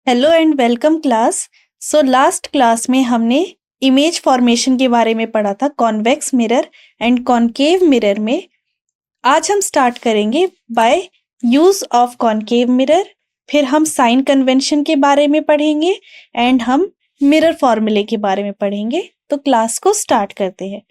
Hello and welcome class. So last class में हमने image formation के बारे में पढ़ा था, convex mirror and concave mirror में। आज हम स्टार्ट करेंगे by use of concave mirror, फिर हम साइन कन्वेंशन के बारे में पढ़ेंगे एंड हम मिरर फॉर्मूले के बारे में पढ़ेंगे। तो क्लास को स्टार्ट करते हैं।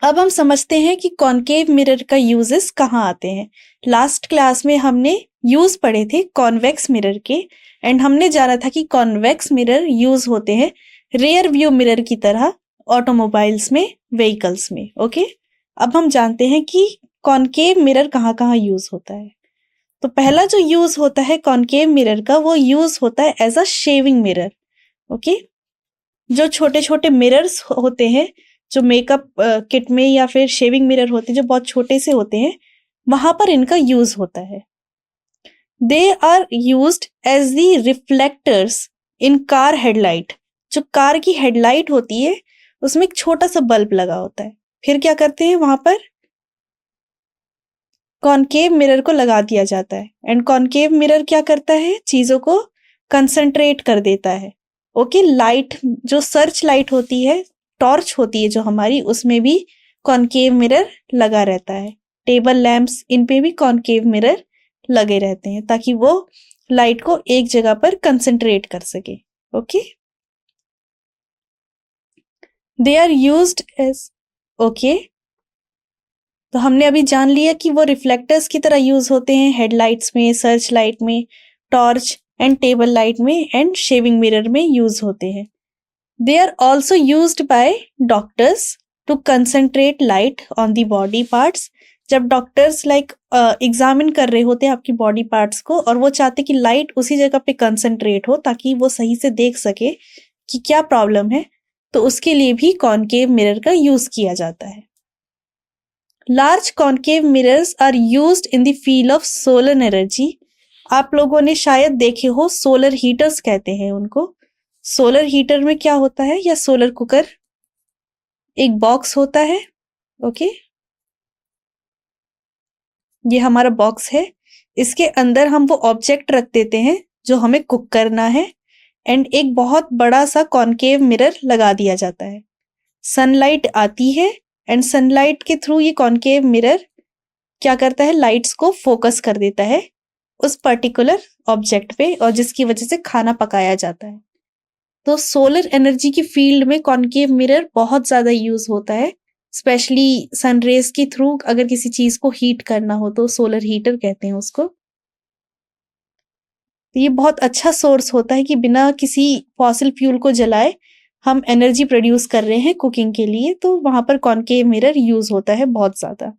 अब हम समझते हैं कि कॉनकेव मिरर का यूजेस कहाँ आते हैं। लास्ट क्लास में हमने यूज पढ़े थे कॉन्वेक्स मिरर के एंड हमने जाना था कि कॉन्वेक्स मिरर यूज होते हैं रेयर व्यू मिरर की तरह ऑटोमोबाइल्स में, व्हीकल्स में। ओके, अब हम जानते हैं कि कॉनकेव मिरर कहाँ कहाँ यूज होता है। तो पहला जो यूज होता है कॉनकेव मिरर का, वो यूज होता है as a shaving mirror. Okay, जो छोटे छोटे मिरर्स होते हैं जो मेकअप किट में या फिर शेविंग मिरर होते हैं जो बहुत छोटे से होते हैं, वहां पर इनका यूज होता है। They are used as the reflectors in car headlight. जो कार की हेडलाइट होती है उसमें एक छोटा सा बल्ब लगा होता है, फिर क्या करते हैं वहां पर कॉनकेव मिरर को लगा दिया जाता है एंड कॉनकेव मिरर क्या करता है, चीजों को कंसंट्रेट कर देता है। ओके, लाइट जो सर्च लाइट होती है, टॉर्च होती है जो हमारी, उसमें भी कॉनकेव मिरर लगा रहता है। टेबल लैंप्स, इन पे भी कॉनकेव मिरर लगे रहते हैं ताकि वो लाइट को एक जगह पर कंसंट्रेट कर सके। Okay, they are used as okay, तो हमने अभी जान लिया कि वो रिफ्लेक्टर्स की तरह यूज होते हैं हेडलाइट्स में, सर्च लाइट में, टॉर्च एंड टेबल लाइट में एंड शेविंग मिरर में यूज होते हैं। They are also used by doctors to concentrate light on the body parts. जब डॉक्टर्स एग्जामिन कर रहे होते हैं आपकी बॉडी पार्ट्स को और वो चाहते कि लाइट उसी जगह पे कंसंट्रेट हो ताकि वो सही से देख सके कि क्या प्रॉब्लम है, तो उसके लिए भी कॉनकेव मिरर का यूज किया जाता है। Large concave mirrors are used in the field of solar energy. आप लोगों ने शायद देखे हो, सोलर हीटर्स कहते हैं उनको। सोलर हीटर में क्या होता है, या सोलर कुकर, एक बॉक्स होता है। ओके, ये हमारा बॉक्स है, इसके अंदर हम वो ऑब्जेक्ट रख देते हैं जो हमें कुक करना है एंड एक बहुत बड़ा सा कॉनकेव मिरर लगा दिया जाता है। सनलाइट आती है एंड सनलाइट के थ्रू ये कॉनकेव मिरर क्या करता है, लाइट्स को फोकस कर देता है उस पर्टिकुलर ऑब्जेक्ट पे और जिसकी वजह से खाना पकाया जाता है। तो सोलर एनर्जी की फील्ड में कॉनकेव मिरर बहुत ज्यादा यूज होता है, स्पेशली सनरेज के थ्रू अगर किसी चीज को हीट करना हो तो सोलर हीटर कहते हैं उसको। तो ये बहुत अच्छा सोर्स होता है कि बिना किसी फॉसिल फ्यूल को जलाए हम एनर्जी प्रोड्यूस कर रहे हैं कुकिंग के लिए, तो वहां पर कॉनकेव मिरर यूज होता है बहुत ज्यादा।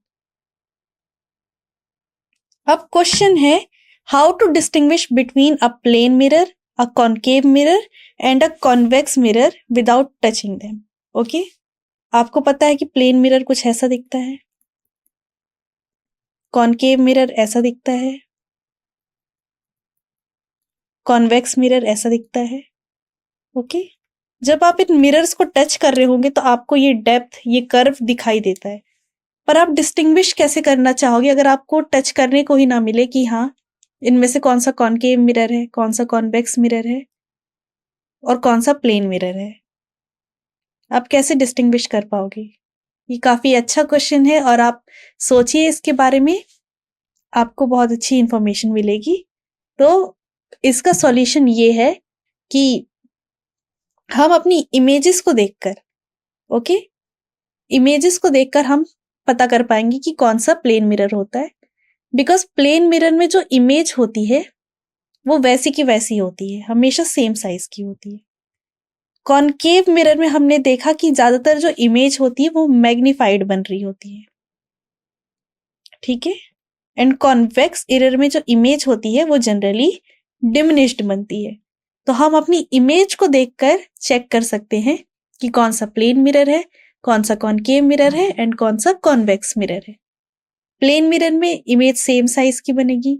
अब क्वेश्चन है, how to distinguish between a plane mirror, a concave mirror and a convex mirror without touching them. Okay, आपको पता है कि प्लेन मिरर कुछ ऐसा दिखता है, कॉनकेव मिरर ऐसा दिखता है, कॉन्वेक्स मिरर ऐसा दिखता है। ओके, जब आप इन मिरर्स को टच कर रहे होंगे तो आपको ये डेप्थ, ये कर्व दिखाई देता है, पर आप डिस्टिंग्विश कैसे करना चाहोगे अगर आपको टच करने को ही ना मिले कि हाँ इनमें से कौन सा कॉनकेव मिरर है, कौन सा कॉन्वेक्स मिरर है और कौन सा प्लेन मिरर है। आप कैसे डिस्टिंग्विश कर पाओगे? ये काफी अच्छा क्वेश्चन है और आप सोचिए इसके बारे में, आपको बहुत अच्छी इंफॉर्मेशन मिलेगी। तो इसका सॉल्यूशन ये है कि हम अपनी इमेजेस को देखकर, ओके, इमेजेस को देखकर हम पता कर पाएंगे कि कौन सा प्लेन मिरर होता है। बिकॉज प्लेन मिरर में जो इमेज होती है वो वैसी की वैसी होती है, हमेशा सेम साइज की होती है। कॉनकेव मिरर में हमने देखा कि ज्यादातर जो इमेज होती है वो मैग्नीफाइड बन रही होती है, ठीक है। एंड कॉन्वेक्स मिरर में जो इमेज होती है वो जनरली डिमिनिश्ड बनती है। तो हम अपनी इमेज को देखकर चेक कर सकते हैं कि कौन सा प्लेन मिरर है, कौन सा कॉनकेव मिरर है एंड कौन सा कॉन्वेक्स मिरर है। प्लेन मिरर में इमेज सेम साइज की बनेगी,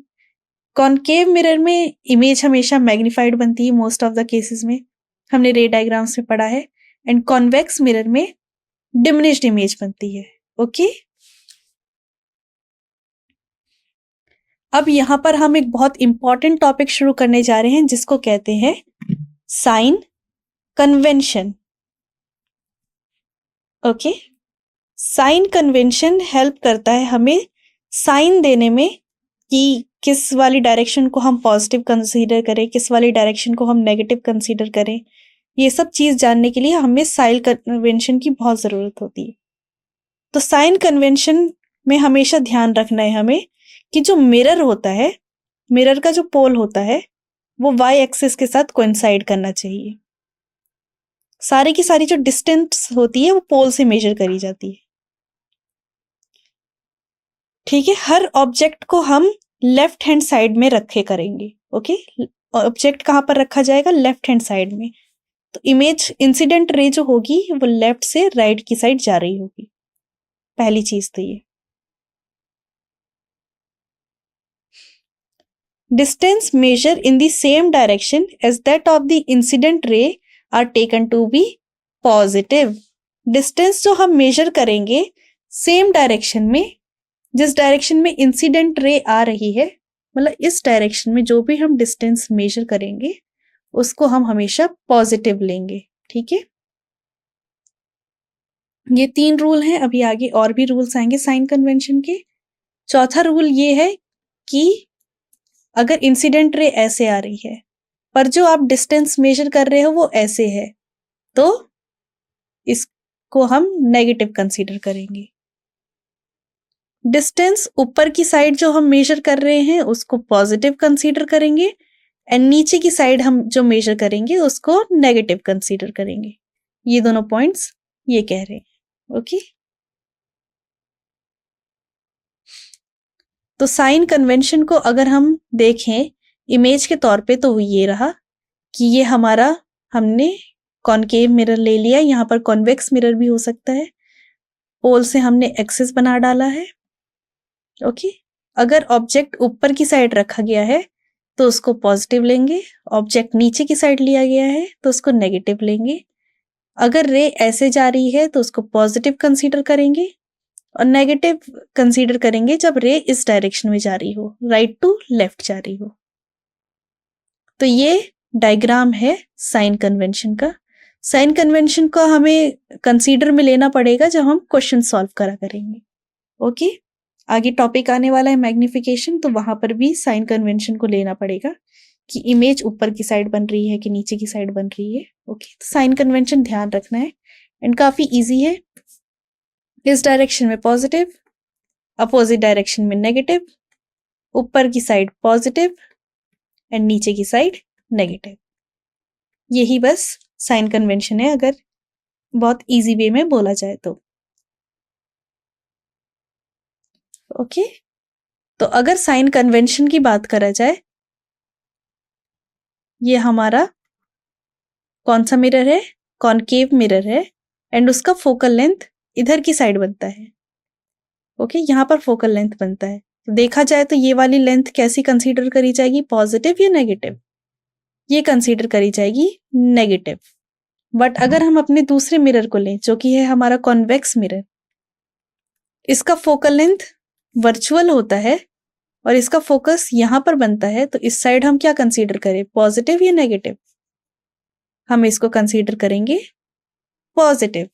कॉनकेव मिरर में इमेज हमेशा मैग्नीफाइड बनती है मोस्ट ऑफ द केसेस में, हमने रे डायग्राम्स में पढ़ा है। एंड कॉन्वेक्स मिरर में डिमिनिश्ड इमेज बनती है। ओके, अब यहाँ पर हम एक बहुत इंपॉर्टेंट टॉपिक शुरू करने जा रहे हैं जिसको कहते हैं sign convention. Okay, sign convention help करता है हमें साइन देने में कि किस वाली डायरेक्शन को हम पॉजिटिव कंसीडर करें, किस वाली डायरेक्शन को हम नेगेटिव कंसीडर करें। ये सब चीज जानने के लिए हमें साइन कन्वेंशन की बहुत जरूरत होती है। तो साइन कन्वेंशन में हमेशा ध्यान रखना है हमें कि जो मिरर होता है, मिरर का जो पोल होता है वो वाई एक्सिस के साथ कोइंसाइड करना चाहिए। सारी की सारी जो डिस्टेंस होती है वो पोल से मेजर करी जाती है। ठीक है, हर ऑब्जेक्ट को हम लेफ्ट हैंड साइड में रखे करेंगे। ओके, ऑब्जेक्ट कहाँ पर रखा जाएगा? लेफ्ट हैंड साइड में। तो इमेज इंसिडेंट रे जो होगी वो लेफ्ट से राइट की साइड जा रही होगी। पहली चीज तो ये। Distance measured in the same direction as that of the incident ray are taken to be positive. Distance जो हम measure करेंगे सेम डायरेक्शन में, जिस डायरेक्शन में इंसिडेंट रे आ रही है, मतलब इस डायरेक्शन में जो भी हम डिस्टेंस मेजर करेंगे उसको हम हमेशा पॉजिटिव लेंगे। ठीक है, ये 3 रूल हैं। अभी आगे और भी रूल्स आएंगे साइन कन्वेंशन के। चौथा रूल ये है कि अगर इंसिडेंट रे ऐसे आ रही है पर जो आप डिस्टेंस मेजर कर रहे हो वो ऐसे है, तो इसको हम नेगेटिव कंसीडर करेंगे। डिस्टेंस ऊपर की साइड जो हम मेजर कर रहे हैं उसको पॉजिटिव कंसीडर करेंगे एंड नीचे की साइड हम जो मेजर करेंगे उसको नेगेटिव कंसीडर करेंगे। ये दोनों पॉइंट्स ये कह रहे हैं। ओके, तो साइन कन्वेंशन को अगर हम देखें इमेज के तौर पे तो वो ये रहा कि ये हमारा, हमने कॉनकेव मिरर ले लिया, यहाँ पर कॉन्वेक्स मिरर भी हो सकता है। पोल से हमने एक्सिस बना डाला है। ओके, अगर ऑब्जेक्ट ऊपर की साइड रखा गया है तो उसको पॉजिटिव लेंगे, ऑब्जेक्ट नीचे की साइड लिया गया है तो उसको नेगेटिव लेंगे। अगर रे ऐसे जा रही है तो उसको पॉजिटिव कंसीडर करेंगे और नेगेटिव कंसीडर करेंगे जब रे इस डायरेक्शन में जा रही हो, राइट टू लेफ्ट जा रही हो। तो ये डायग्राम है साइन कन्वेंशन का। साइन कन्वेंशन को हमें कंसीडर में लेना पड़ेगा जब हम क्वेश्चन सॉल्व करा करेंगे। ओके, आगे टॉपिक आने वाला है मैग्निफिकेशन, तो वहां पर भी साइन कन्वेंशन को लेना पड़ेगा कि इमेज ऊपर की साइड बन रही है कि नीचे की साइड बन रही है। ओके, तो साइन कन्वेंशन ध्यान रखना है एंड काफी इजी है। इस डायरेक्शन में पॉजिटिव, अपोजिट डायरेक्शन में नेगेटिव, ऊपर की साइड पॉजिटिव एंड नीचे की साइड नेगेटिव। यही बस साइन कन्वेंशन है अगर बहुत इजी वे में बोला जाए तो। ओके, तो अगर साइन कन्वेंशन की बात करा जाए, ये हमारा कौन सा मिरर है? कॉनकेव मिरर है एंड उसका फोकल लेंथ इधर की साइड बनता है। ओके, यहाँ पर फोकल लेंथ बनता है। तो देखा जाए तो ये वाली लेंथ कैसी कंसीडर करी जाएगी, पॉजिटिव या नेगेटिव? ये कंसीडर करी जाएगी नेगेटिव। बट अगर हम अपने दूसरे मिरर को लें जो कि है हमारा कॉन्वेक्स मिरर, इसका फोकल लेंथ वर्चुअल होता है और इसका फोकस यहां पर बनता है, तो इस साइड हम क्या कंसीडर करें, पॉजिटिव या नेगेटिव? हम इसको कंसीडर करेंगे पॉजिटिव।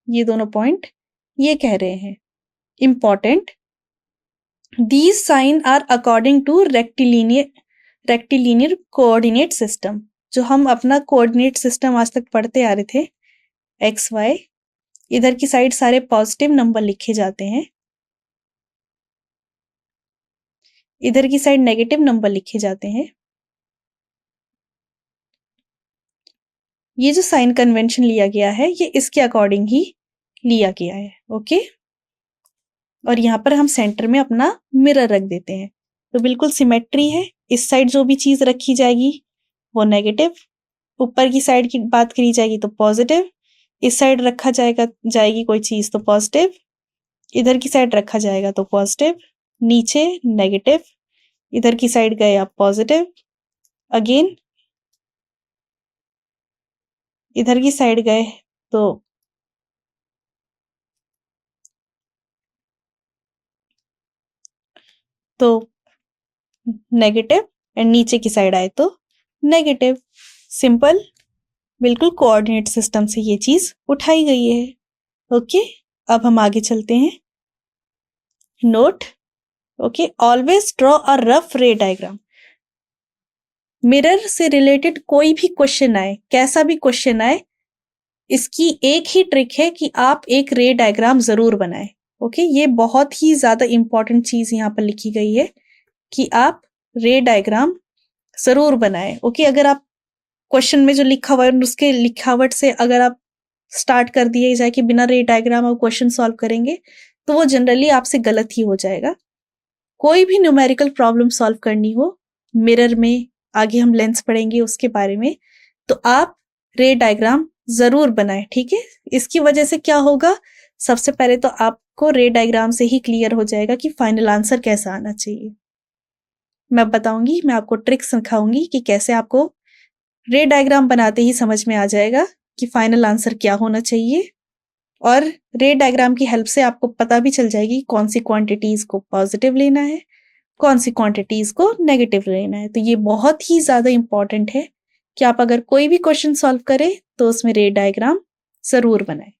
ये दोनों पॉइंट ये कह रहे हैं important. These sign are according to rectilinear coordinate system. जो हम अपना कोऑर्डिनेट सिस्टम आज तक पढ़ते आ रहे थे, एक्स वाई, इधर की साइड सारे पॉजिटिव नंबर लिखे जाते हैं, इधर की साइड नेगेटिव नंबर लिखे जाते हैं। ये जो साइन कन्वेंशन लिया गया है ये इसके अकॉर्डिंग ही लिया गया है। ओके, और यहाँ पर हम सेंटर में अपना मिरर रख देते हैं, तो बिल्कुल सिमेट्री है। इस साइड जो भी चीज रखी जाएगी वो नेगेटिव, ऊपर की साइड की बात करी जाएगी तो पॉजिटिव, इस साइड रखा जाएगी कोई चीज तो पॉजिटिव, इधर की साइड रखा जाएगा तो पॉजिटिव, नीचे नेगेटिव, इधर की साइड गए आप पॉजिटिव, अगेन इधर की साइड गए तो तो नेगेटिव, एंड नीचे की साइड आए तो नेगेटिव। सिंपल, बिल्कुल कोऑर्डिनेट सिस्टम से ये चीज उठाई गई है। ओके, अब हम आगे चलते हैं। Note, okay, always draw a rough रे डायग्राम। मिरर से रिलेटेड कोई भी क्वेश्चन आए, कैसा भी क्वेश्चन आए, इसकी एक ही ट्रिक है कि आप एक रे डायग्राम जरूर बनाएं। ओके, ये बहुत ही ज्यादा इंपॉर्टेंट चीज यहाँ पर लिखी गई है कि आप रे डायग्राम जरूर बनाएं। ओके, अगर आप क्वेश्चन में जो लिखा हुआ है उसके लिखावट से अगर आप स्टार्ट कर दिए जाए कि बिना रे डायग्राम आप क्वेश्चन सॉल्व करेंगे तो वो जनरली आपसे गलत ही हो जाएगा। कोई भी न्यूमेरिकल प्रॉब्लम सॉल्व करनी हो मिरर में, आगे हम लेंस पढ़ेंगे उसके बारे में, तो आप रे डायग्राम जरूर बनाएं। ठीक है, इसकी वजह से क्या होगा, सबसे पहले तो आपको रे डायग्राम से ही क्लियर हो जाएगा कि फाइनल आंसर कैसा आना चाहिए। मैं बताऊंगी, मैं आपको ट्रिक्स सिखाऊंगी कि कैसे आपको रे डायग्राम बनाते ही समझ में आ जाएगा कि फाइनल आंसर क्या होना चाहिए, और रे डायग्राम की हेल्प से आपको पता भी चल जाएगी कौन सी क्वांटिटीज को पॉजिटिव लेना है, कौन सी क्वांटिटीज को नेगेटिव लेना है। तो ये बहुत ही ज्यादा इंपॉर्टेंट है कि आप अगर कोई भी क्वेश्चन सॉल्व करें तो उसमें रे डायग्राम जरूर बनाएं।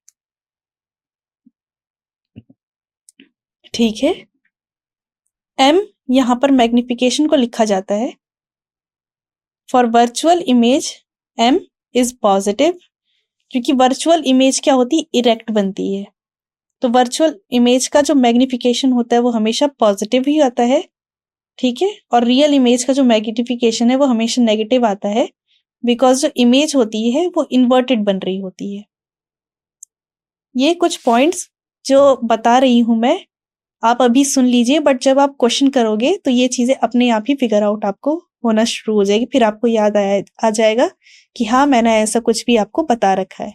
ठीक है, एम यहां पर मैग्निफिकेशन को लिखा जाता है। For virtual image m is positive, क्योंकि वर्चुअल इमेज क्या होती है, इरेक्ट बनती है। तो वर्चुअल इमेज का जो मैग्निफिकेशन होता है वो हमेशा पॉजिटिव ही आता है। ठीक है, और रियल इमेज का जो मैग्निफिकेशन है वो हमेशा नेगेटिव आता है, बिकॉज जो इमेज होती है वो इन्वर्टेड बन रही होती है। ये कुछ पॉइंट्स जो बता रही हूं मैं, आप अभी सुन लीजिए, बट जब आप क्वेश्चन करोगे तो ये चीजें अपने आप ही फिगर आउट आपको होना शुरू हो जाएगी, फिर आपको याद आ जाएगा कि हाँ मैंने ऐसा कुछ भी आपको बता रखा है।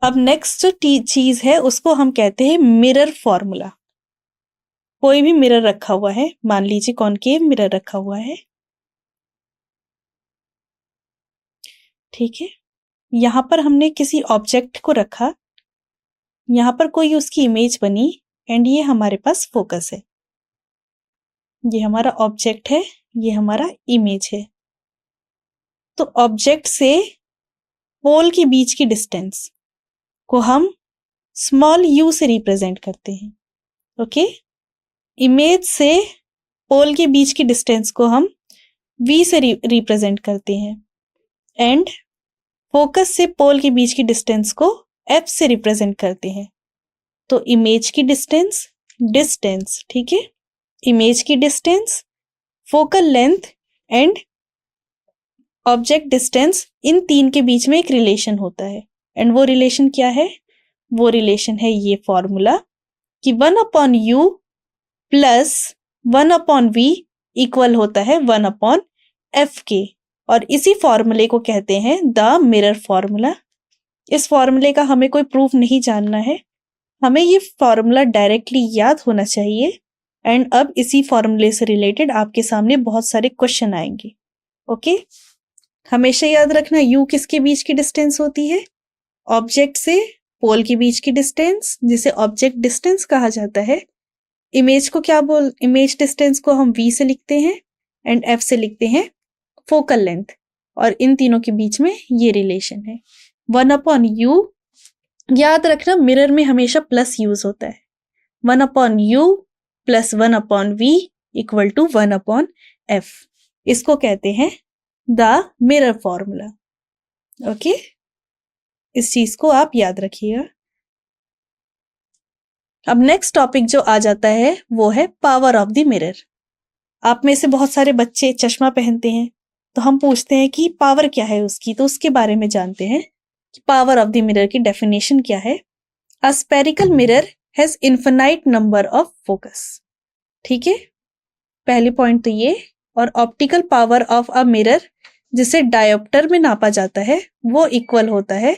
अब नेक्स्ट जो चीज है उसको हम कहते हैं मिरर फॉर्मूला। कोई भी मिरर रखा हुआ है, मान लीजिए कॉनकेव मिरर रखा हुआ है। ठीक है, यहां पर हमने किसी ऑब्जेक्ट को रखा, यहां पर कोई उसकी इमेज बनी, एंड ये हमारे पास फोकस है। ये हमारा ऑब्जेक्ट है, ये हमारा इमेज है। तो ऑब्जेक्ट से पोल के बीच की डिस्टेंस को हम स्मॉल यू से रिप्रेजेंट करते हैं। ओके, इमेज से पोल के बीच की डिस्टेंस को हम वी से रिप्रेजेंट करते हैं, एंड फोकस से पोल के बीच की डिस्टेंस को एफ से रिप्रेजेंट करते हैं। तो इमेज की डिस्टेंस, डिस्टेंस, ठीक है, इमेज की distance, focal length and object distance, इन तीन के बीच में एक रिलेशन होता है। एंड वो रिलेशन क्या है, वो रिलेशन है ये फॉर्मूला कि 1/u प्लस 1/v इक्वल होता है 1/f के, और इसी फॉर्मूले को कहते हैं द मिरर फॉर्मूला। इस फॉर्मूले का हमें कोई प्रूफ नहीं जानना है, हमें ये फॉर्मूला डायरेक्टली याद होना चाहिए। एंड अब इसी फॉर्मूले से रिलेटेड आपके सामने बहुत सारे क्वेश्चन आएंगे। ओके, हमेशा याद रखना u किसके बीच की डिस्टेंस होती है, ऑब्जेक्ट से पोल के बीच की डिस्टेंस, जिसे ऑब्जेक्ट डिस्टेंस कहा जाता है। इमेज को क्या इमेज डिस्टेंस को हम v से लिखते हैं, एंड f से लिखते हैं फोकल लेंथ, और इन तीनों के बीच में ये रिलेशन है 1/u। याद रखना मिरर में हमेशा प्लस यूज होता है, 1/u plus 1/v equal to 1/f। इसको कहते हैं द मिरर फॉर्मूला। ओके, इस चीज को आप याद रखिएगा। अब नेक्स्ट टॉपिक जो आ जाता है वो है पावर ऑफ द मिरर। आप में से बहुत सारे बच्चे चश्मा पहनते हैं, तो हम पूछते हैं कि पावर क्या है उसकी, तो उसके बारे में जानते हैं कि पावर ऑफ द मिरर की डेफिनेशन क्या है। A spherical mirror has infinite number of focus. ठीक है, पहली पॉइंट तो ये। और optical power of a mirror, जिसे डायोप्टर में नापा जाता है, वो इक्वल होता है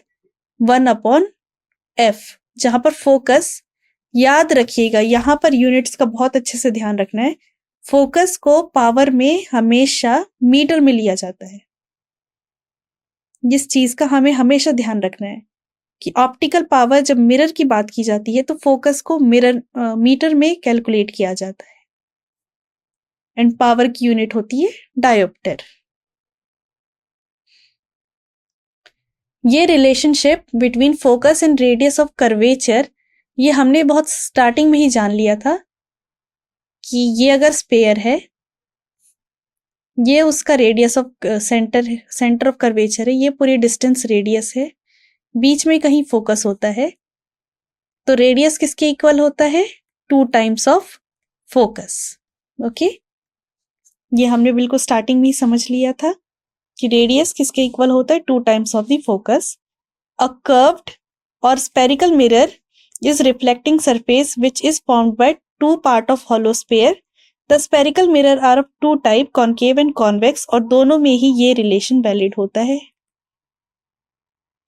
1/f, जहां पर फोकस, याद रखिएगा यहां पर यूनिट्स का बहुत अच्छे से ध्यान रखना है। फोकस को पावर में हमेशा मीटर में लिया जाता है, जिस चीज का हमें हमेशा ध्यान रखना है। कि ऑप्टिकल पावर जब मिरर की बात की जाती है तो फोकस को मीटर में कैलकुलेट किया जाता है एंड पावर की यूनिट होती है डायोप्टर। ये relationship between focus and radius of curvature ये हमने बहुत स्टार्टिंग में ही जान लिया था कि ये अगर स्पेयर है, ये उसका radius of centre of curvature है, ये पूरी डिस्टेंस रेडियस है, बीच में कहीं फोकस होता है, तो रेडियस किसके इक्वल होता है? 2 टाइम्स ऑफ फोकस। ओके, ये हमने बिल्कुल स्टार्टिंग में ही समझ लिया था कि रेडियस किसके इक्वल होता है? 2 times of the focus. A curved or spherical mirror is reflecting surface which is formed by two part of hollow sphere. The spherical mirror are of two type, concave and convex, और दोनों में ही ये relation valid होता है।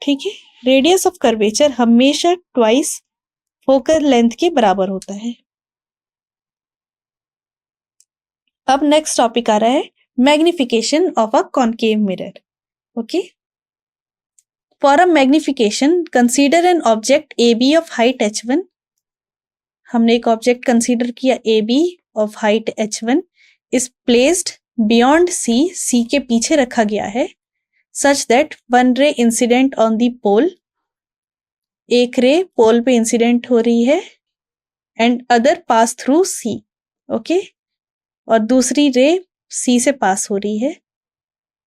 ठीक है, radius of curvature हमेशा twice focal length के बराबर होता है। अब नेक्स्ट टॉपिक आ रहा है magnification of a concave mirror. Okay, For a magnification, consider an object AB of height h1. हमने एक ऑब्जेक्ट कंसीडर किया AB of height h1 is placed beyond C, C के पीछे रखा गया है, such that one ray incident on the pole, एक रे पोल पे इंसिडेंट हो रही है, and other pass through C. Okay, और दूसरी रे C से पास हो रही है,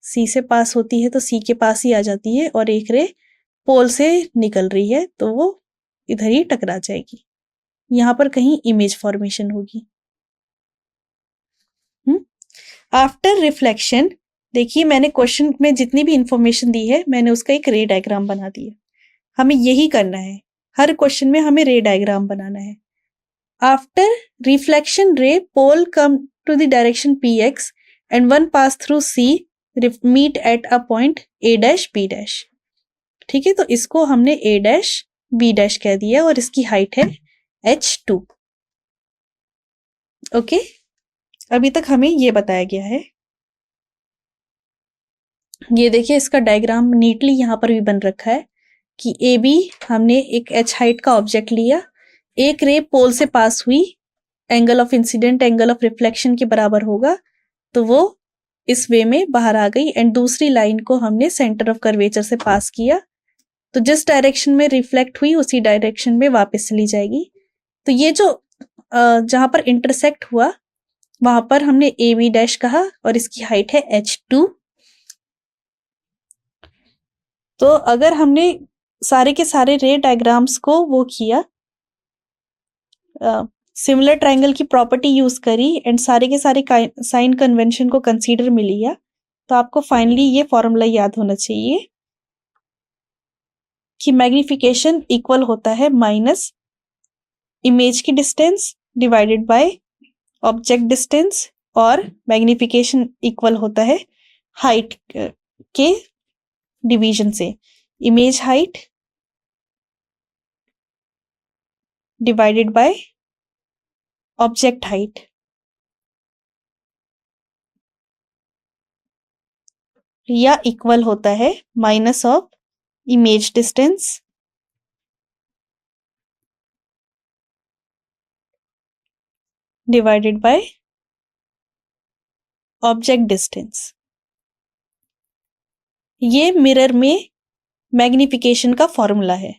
C से पास होती है तो C के पास ही आ जाती है, और एक रे पोल से निकल रही है तो वो इधर ही टकरा जाएगी, यहां पर कहीं इमेज फॉर्मेशन होगी। आफ्टर रिफ्लेक्शन, देखिए मैंने क्वेश्चन में जितनी भी इंफॉर्मेशन दी है मैंने उसका एक रे डायग्राम बना दिया। हमें यही करना है, हर क्वेश्चन में हमें रे डायग्राम बनाना है। After reflection ray pole come to the direction px and one pass through c meet at a point a dash b dash. ठीक है, तो इसको हमने a डैश b डैश कह दिया और इसकी हाइट है h2। ओके, अभी तक हमें ये बताया गया है। ये देखिए इसका डायग्राम नीटली यहाँ पर भी बन रखा है कि ए बी हमने एक h हाइट का ऑब्जेक्ट लिया, एक रे पोल से पास हुई, angle of incident angle of reflection के बराबर होगा, तो वो इस वे में बाहर आ गई, एंड दूसरी लाइन को हमने सेंटर ऑफ कर्वेचर से पास किया, तो जिस डायरेक्शन में रिफ्लेक्ट हुई उसी डायरेक्शन में वापस चली जाएगी। तो ये जो जहां पर इंटरसेक्ट हुआ वहां पर हमने ए बी डैश कहा और इसकी हाइट है h2। तो अगर हमने सारे के सारे रे डायग्राम्स को वो किया, सिमिलर ट्रायंगल की प्रॉपर्टी यूज करी एंड सारे के सारे साइन कन्वेंशन को कंसीडर में लिया, तो आपको फाइनली ये फॉर्मूला याद होना चाहिए कि मैग्निफिकेशन इक्वल होता है माइनस इमेज की distance divided by object distance, और मैग्निफिकेशन इक्वल होता है हाइट के डिवीजन से, image height divided by object height. या इक्वल होता है minus of image distance divided by object distance. ये मिरर में मैग्निफिकेशन का फॉर्मूला है,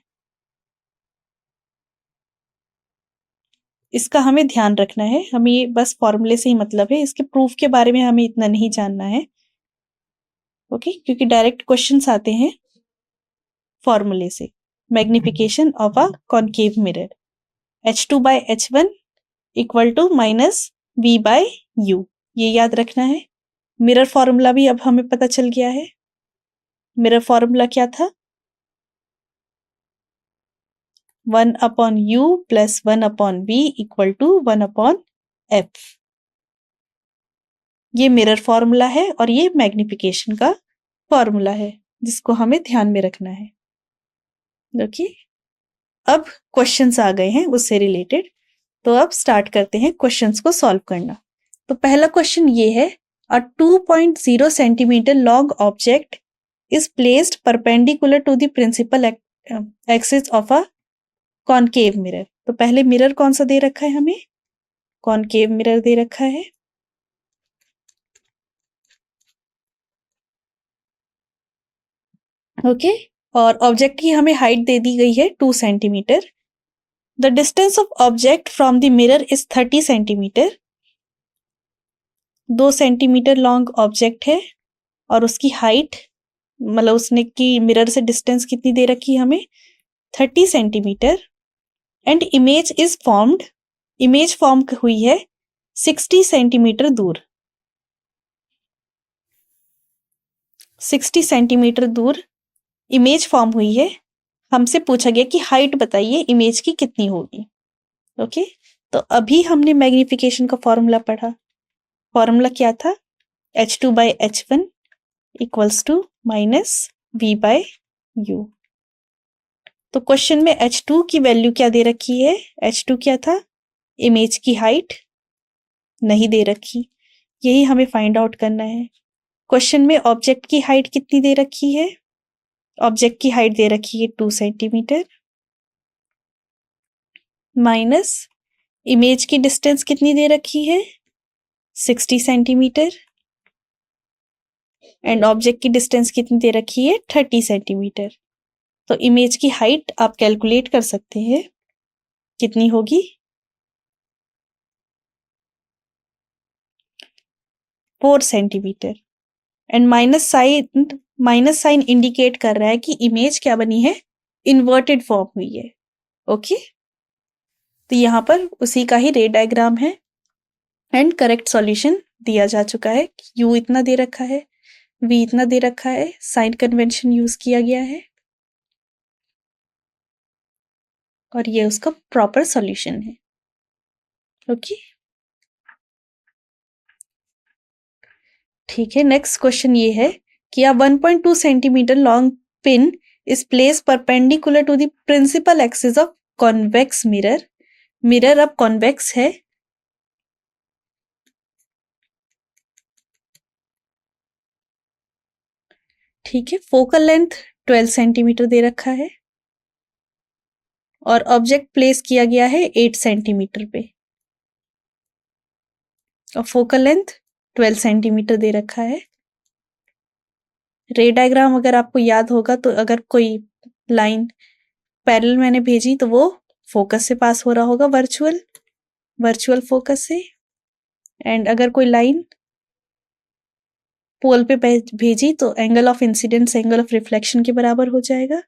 इसका हमें ध्यान रखना है। हमें ये बस फॉर्मूले से ही मतलब है, इसके प्रूफ के बारे में हमें इतना नहीं जानना है। ओके, क्योंकि डायरेक्ट क्वेश्चंस आते हैं फॉर्मूले से। Magnification of a concave mirror, h2 by h1 equal to minus v by u, ये याद रखना है। मिरर फॉर्मूला भी अब हमें पता चल गया है। मिरर फॉर्मूला क्या था? 1/u plus 1/v equal to 1/f। ये मिरर फॉर्मूला है और ये मैग्निफिकेशन का फॉर्मूला है जिसको हमें ध्यान में रखना है। ओके, अब क्वेश्चंस आ गए हैं उससे रिलेटेड, तो अब स्टार्ट करते हैं क्वेश्चंस को सॉल्व करना। तो पहला क्वेश्चन ये है, अ 2.0 centimetre long object is placed perpendicular to the principal axis of a concave mirror. तो पहले मिरर कौन सा दे रखा है हमें? कॉनकेव मिरर दे रखा है। ओके, और ऑब्जेक्ट की हमें हाइट दे दी गई है 2 centimetre. The distance of object from the mirror is 30 centimetre. 2 centimetre long object है और उसकी हाइट, मतलब उसने की मिरर से डिस्टेंस कितनी दे रखी है हमें? 30 centimetre. And image is formed, image form हुई है 60 सेंटीमीटर दूर। 60 सेंटीमीटर दूर इमेज फॉर्म हुई है। हमसे पूछा गया कि हाइट बताइए इमेज की कितनी होगी। ओके, तो अभी हमने मैग्निफिकेशन का फॉर्मूला पढ़ा। फॉर्मूला क्या था? h2/h1 equals to minus v/u। तो क्वेश्चन में h2 की वैल्यू क्या दे रखी है? h2 क्या था? इमेज की हाइट नहीं दे रखी, यही हमें फाइंड आउट करना है। क्वेश्चन में ऑब्जेक्ट की हाइट कितनी दे रखी है? ऑब्जेक्ट की हाइट दे रखी है 2 सेंटीमीटर, माइनस इमेज की डिस्टेंस कितनी दे रखी है? 60 सेंटीमीटर, एंड ऑब्जेक्ट की डिस्टेंस कितनी दे रखी है? 30 सेंटीमीटर। तो इमेज की हाइट आप कैलकुलेट कर सकते हैं, कितनी होगी? 4 centimetre. And minus sign indicate कर रहा है कि इमेज क्या बनी है? इन्वर्टेड फॉर्म हुई है। ओके, तो यहां पर उसी का ही रे डायग्राम है एंड करेक्ट सॉल्यूशन दिया जा चुका है। यू इतना दे रखा है, वी इतना दे रखा है, साइन कन्वेंशन यूज किया गया है और ये उसका प्रॉपर सॉल्यूशन है। ओके, ठीक है। नेक्स्ट क्वेश्चन ये है कि a 1.2 centimetre long pin is place perpendicular to the principal axis of convex mirror. Mirror अब कॉन्वेक्स है, ठीक है। फोकल लेंथ 12 सेंटीमीटर दे रखा है और ऑब्जेक्ट प्लेस किया गया है 8 सेंटीमीटर पे और फोकल लेंथ 12 सेंटीमीटर दे रखा है। रे डायग्राम अगर आपको याद होगा तो अगर कोई लाइन पैरेलल मैंने भेजी तो वो फोकस से पास हो रहा होगा, वर्चुअल फोकस से। एंड अगर कोई लाइन पोल पे भेजी तो angle of incidence angle of reflection के बराबर हो जाएगा।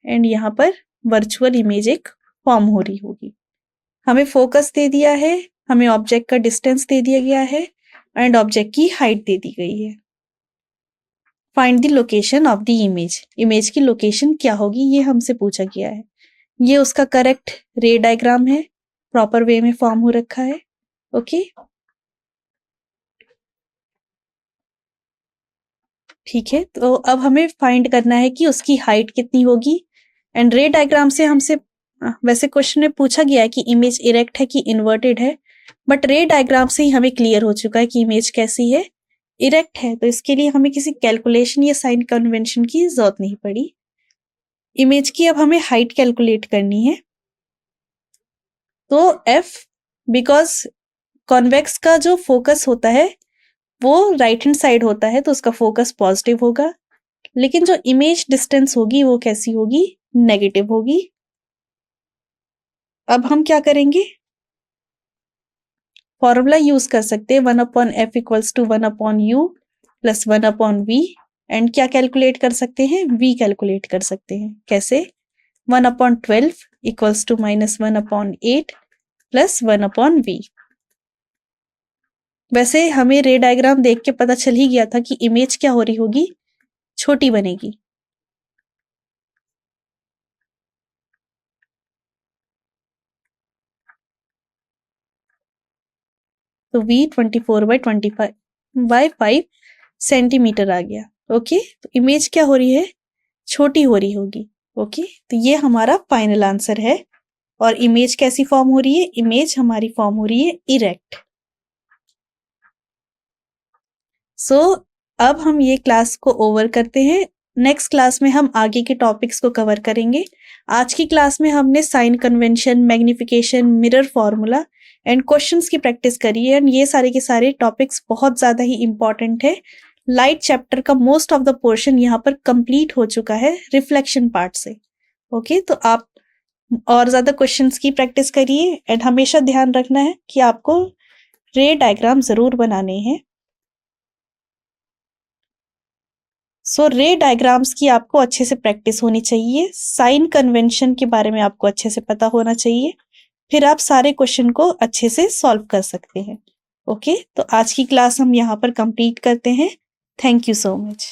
एंड यहाँ पर वर्चुअल इमेज एक फॉर्म हो रही होगी। हमें फोकस दे दिया है, हमें ऑब्जेक्ट का डिस्टेंस दे दिया गया है एंड ऑब्जेक्ट की हाइट दे दी गई है। Find the location of the image, image की लोकेशन क्या होगी ये हमसे पूछा गया है। ये उसका करेक्ट रे डायग्राम है, प्रॉपर वे में फॉर्म हो रखा है। ओके, ठीक है। तो अब हमें फाइंड करना है कि उसकी हाइट कितनी होगी। एंड रे डायग्राम से हमसे वैसे क्वेश्चन में पूछा गया है कि इमेज इरेक्ट है कि इन्वर्टेड है, बट रे डायग्राम से ही हमें क्लियर हो चुका है कि इमेज कैसी है, इरेक्ट है। तो इसके लिए हमें किसी कैलकुलेशन या साइन कन्वेंशन की जरूरत नहीं पड़ी। इमेज की अब हमें हाइट कैलकुलेट करनी है। तो एफ, बिकॉज कॉन्वेक्स का जो फोकस होता है वो राइट हैंड साइड होता है तो उसका फोकस पॉजिटिव होगा, लेकिन जो इमेज डिस्टेंस होगी वो कैसी होगी? नेगेटिव होगी। अब हम क्या करेंगे? फॉर्मूला यूज कर सकते हैं 1/f equals to 1/u plus 1/v। And क्या कैलकुलेट कर सकते हैं? v कैलकुलेट कर सकते हैं। कैसे? 1/12 equals to minus 1/8 plus 1/v। वैसे हमें रे डायग्राम देख के पता चल ही गया था कि इमेज क्या हो रही होगी? छोटी बनेगी। तो v 24/25 सेंटीमीटर आ गया। ओके, तो इमेज क्या हो रही है? छोटी हो रही होगी। ओके, तो ये हमारा फाइनल आंसर है। और इमेज कैसी फॉर्म हो रही है? इमेज हमारी फॉर्म हो रही है इरेक्ट। सो अब हम ये क्लास को ओवर करते हैं। नेक्स्ट क्लास में हम आगे के टॉपिक्स को कवर करेंगे। आज की क्लास में हमने sign convention, magnification, mirror formula and questions की प्रैक्टिस करी है एंड ये सारे के सारे टॉपिक्स बहुत ज़्यादा ही इंपॉर्टेंट है। लाइट चैप्टर का मोस्ट ऑफ द पोर्शन यहाँ पर कंप्लीट हो चुका है रिफ्लेक्शन पार्ट से। ओके, तो आप और ज़्यादा क्वेश्चंस की प्रैक्टिस करिए एंड हमेशा ध्यान रखना है कि आपको रे डायग्राम ज़रूर बनाने हैं। सो रे डायग्राम्स की आपको अच्छे से प्रैक्टिस होनी चाहिए। साइन कन्वेंशन के बारे में आपको अच्छे से पता होना चाहिए, फिर आप सारे क्वेश्चन को अच्छे से सॉल्व कर सकते हैं। ओके, तो आज की क्लास हम यहाँ पर कंप्लीट करते हैं। Thank you so much.